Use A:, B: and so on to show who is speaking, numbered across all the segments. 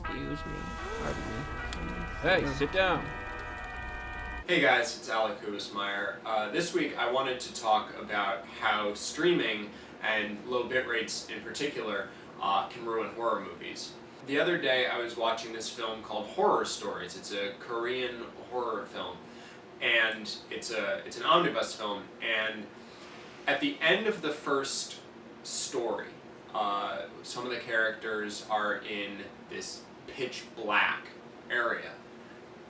A: Excuse me. Pardon me.
B: Hey, sit down.
C: Hey guys, it's Alec Kubas-Meyer. This week I wanted to talk about how streaming and low bit rates in particular can ruin horror movies. The other day I was watching this film called Horror Stories. It's a Korean horror film, and it's an omnibus film, and at the end of the first story, some of the characters are in this pitch black area,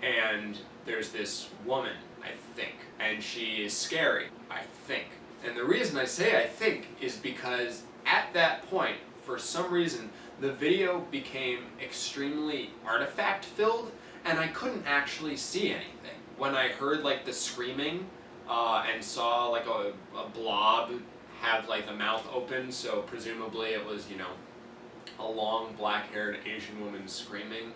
C: and there's this woman, I think, and she is scary, I think. And the reason I say I think is because at that point, for some reason, the video became extremely artifact-filled, and I couldn't actually see anything. When I heard like the screaming and saw like a blob have like the mouth open, so presumably it was, you know, a long black-haired Asian woman screaming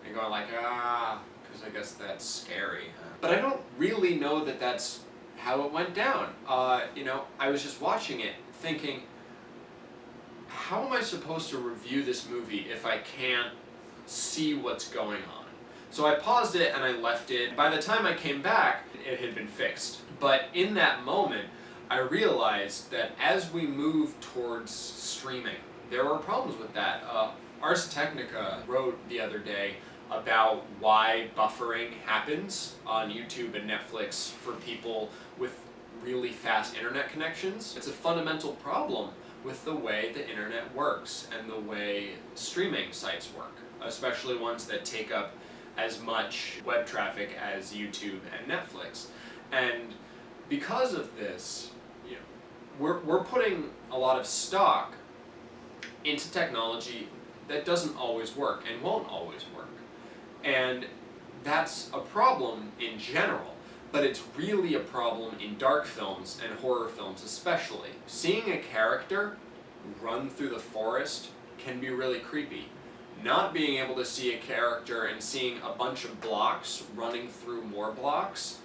C: and going like, because I guess that's scary. But I don't really know that that's how it went down. You know, I was just watching it thinking, how am I supposed to review this movie if I can't see what's going on? So I paused it and I left it. By the time I came back, it had been fixed. But in that moment, I realized that as we move towards streaming, there were problems with that. Ars Technica wrote the other day about why buffering happens on YouTube and Netflix for people with really fast internet connections. It's a fundamental problem with the way the internet works and the way streaming sites work, especially ones that take up as much web traffic as YouTube and Netflix. And because of this, you know, we're putting a lot of stock into technology that doesn't always work and won't always work. And that's a problem in general, but it's really a problem in dark films and horror films especially. Seeing a character run through the forest can be really creepy. Not being able to see a character and seeing a bunch of blocks running through more blocks,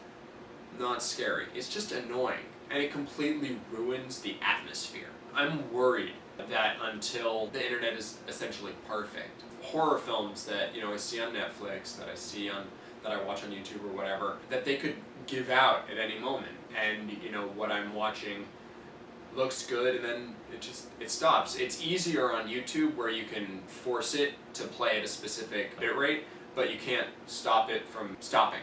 C: not scary. It's just annoying, and it completely ruins the atmosphere. I'm worried that until the internet is essentially perfect, horror films that, you know, I see on Netflix, that I watch on YouTube or whatever, that they could give out at any moment, and you know what I'm watching looks good and then it stops. It's easier on YouTube where you can force it to play at a specific bitrate, but you can't stop it from stopping.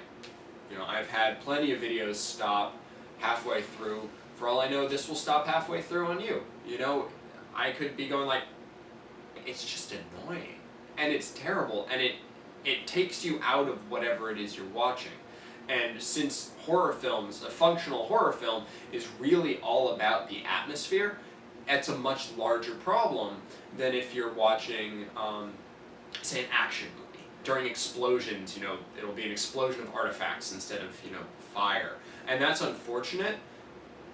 C: You know, I've had plenty of videos stop halfway through. For all I know, this will stop halfway through on you. You know, I could be going like, it's just annoying. And it's terrible, and it takes you out of whatever it is you're watching. And since horror films, a functional horror film, is really all about the atmosphere, it's a much larger problem than if you're watching, say, an action movie. During explosions, you know, it'll be an explosion of artifacts instead of, you know, fire. And that's unfortunate,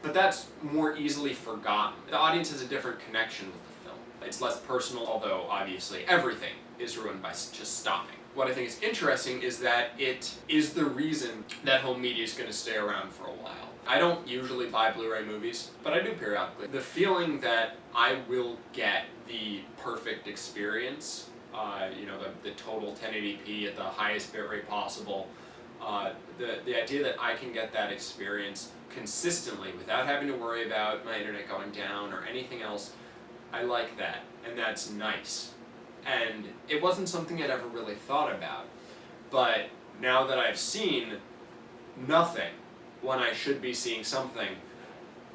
C: but that's more easily forgotten. The audience has a different connection with the film. It's less personal, although obviously everything is ruined by just stopping. What I think is interesting is that it is the reason that home media is going to stay around for a while. I don't usually buy Blu-ray movies, but I do periodically. The feeling that I will get the perfect experience, you know, the total 1080p at the highest bitrate possible, the idea that I can get that experience consistently without having to worry about my internet going down or anything else, I like that, and that's nice. And it wasn't something I'd ever really thought about. But now that I've seen nothing when I should be seeing something,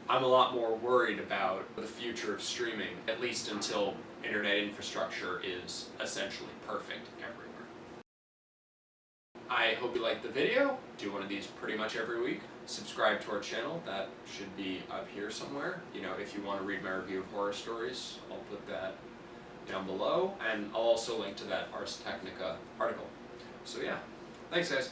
C: I'm a lot more worried about the future of streaming, at least until internet infrastructure is essentially perfect everywhere. I hope you liked the video. Do one of these pretty much every week. Subscribe to our channel. That should be up here somewhere. You know, if you want to read my review of Horror Stories, I'll put that down below, and I'll also link to that Ars Technica article. So yeah, thanks guys.